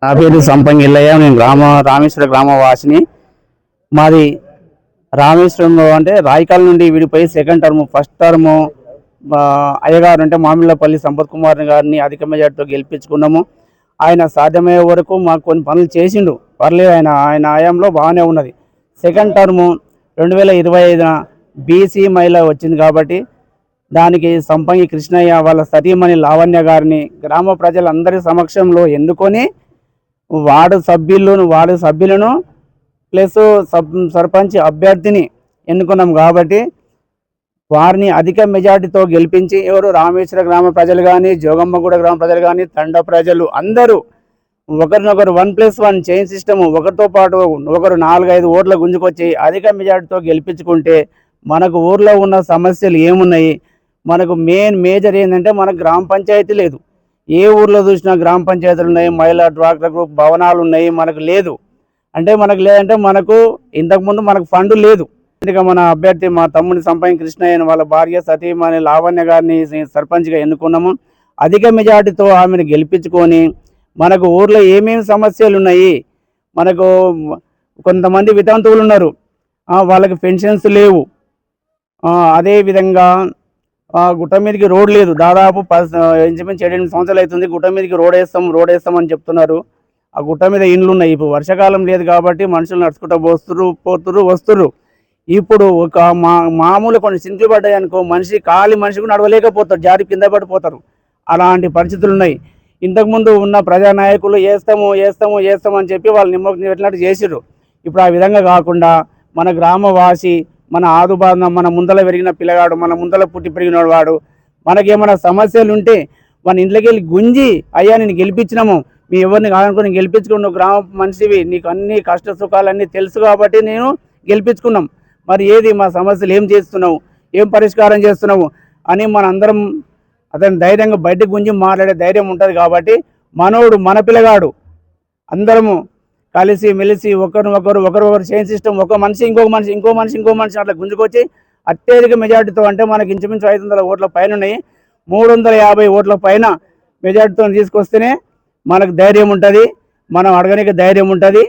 నా పేరు సంపంగి ఇల్లయ్య. నేను రామేశ్వర గ్రామవాసిని. మాది రామేశ్వరంలో అంటే రాయకాల నుండి విడిపోయి సెకండ్ టర్మ్, ఫస్ట్ టర్మ్ అయ్యగారు అంటే మామిళ్ళపల్లి సంపత్ కుమార్ గారిని అధిక మెజార్టీతో గెలిపించుకున్నాము. ఆయన సాధ్యమయ్యే వరకు మాకు కొన్ని పనులు చేసిండు, పర్లేదు. ఆయన హయాంలో బాగానే ఉన్నది. సెకండ్ టర్ము 2025 బీసీ మహిళ వచ్చింది కాబట్టి దానికి సంపంగి కృష్ణయ్య వాళ్ళ సతీమణి లావణ్య గారిని గ్రామ ప్రజలందరి సమక్షంలో ఎన్నుకొని వార్డు సభ్యులను ప్లస్ సర్పంచ్ అభ్యర్థిని ఎన్నుకున్నాం. కాబట్టి వారిని అధిక మెజార్టీతో గెలిపించి రామేశ్వర గ్రామ ప్రజలు కానీ, జోగమ్మగూడ గ్రామ ప్రజలు కానీ, తండ ప్రజలు అందరూ ఒకరినొకరు 1+1 చైన్ సిస్టము, ఒకరితో పాటు ఒకరు 4-5 ఓట్ల గుంజుకొచ్చి అధిక మెజార్టీతో గెలిపించుకుంటే మనకు ఊర్లో ఉన్న సమస్యలు ఏమున్నాయి, మనకు మేజర్ ఏంటంటే మనకు గ్రామ పంచాయతీ లేదు. ఏ ఊర్లో చూసినా గ్రామ పంచాయతీలు ఉన్నాయి, మహిళా డ్వాక్రా గ్రూప్ భవనాలు ఉన్నాయి. మనకు లేదు అంటే మనకు ఇంతకుముందు మనకు ఫండ్ లేదు. ఇంకా మన అభ్యర్థి మా తమ్ముని సంపంగి కృష్ణయ్య వాళ్ళ భార్య సతీమణి లావణ్య గారిని సర్పంచ్గా ఎన్నుకున్నాము. అధిక మెజార్టీతో ఆమెను గెలిపించుకొని మనకు ఊర్లో ఏమేమి సమస్యలు ఉన్నాయి, మనకు కొంతమంది వితంతువులు ఉన్నారు, వాళ్ళకి పెన్షన్స్ లేవు. అదేవిధంగా గుట్ట మీదకి రోడ్ లేదు. దాదాపు ఇంచుమించు 7-8 సంవత్సరాలు అవుతుంది. గుట్ట మీదకి రోడ్ వేస్తామని చెప్తున్నారు. ఆ గుట్ట మీద ఇండ్లు ఉన్నాయి. ఇప్పుడు వర్షాకాలం లేదు కాబట్టి మనుషులు నడుచుకుంటూ వస్తుర్రు. ఇప్పుడు ఒక మామూలు కొన్ని సింకులు పడ్డాయి అనుకో, మనిషి కూడా నడవలేకపోతారు, జారి కింద పడిపోతారు. అలాంటి పరిస్థితులు ఉన్నాయి. ఇంతకుముందు ఉన్న ప్రజానాయకులు వేస్తాము అని చెప్పి వాళ్ళు నిమ్మకు పెట్టినట్టు చేసిర్రు. ఇప్పుడు ఆ విధంగా కాకుండా మన గ్రామవాసి, మన ఆదుబాధ, మన ముందల పెరిగిన పిల్లగాడు, మన ముందల పుట్టి పెరిగిన వాడు, మనకేమైనా సమస్యలు ఉంటే మన ఇంట్లోకి వెళ్ళి గుంజి, అయ్యా నేను గెలిపించినాము, మీ ఎవరిని కాదనుకుని గెలిపించుకుని, నువ్వు గ్రామ మనిషివి, నీకు అన్ని కష్ట సుఖాలన్నీ తెలుసు కాబట్టి నేను గెలిపించుకున్నాం, మరి ఏది మా సమస్యలు ఏం చేస్తున్నావు, ఏం పరిష్కారం చేస్తున్నావు అని మనందరం అతను ధైర్యంగా బయటకు గుంజి మాట్లాడే ధైర్యం ఉంటుంది. కాబట్టి మన పిల్లగాడు అందరము కలిసి మెలిసి ఒకరు చైన్ సిస్టమ్, ఒక మనిషి ఇంకో మనిషి అట్లా గుంజుకొచ్చి అత్యధిక మెజార్టీతో, అంటే మనకి ఇంచుమించు 500 ఓట్ల పైన ఉన్నాయి, 350 ఓట్ల పైన మెజార్టీతో తీసుకొస్తేనే మనకు ధైర్యం ఉంటుంది, మనం అడగడానికి ధైర్యం ఉంటుంది.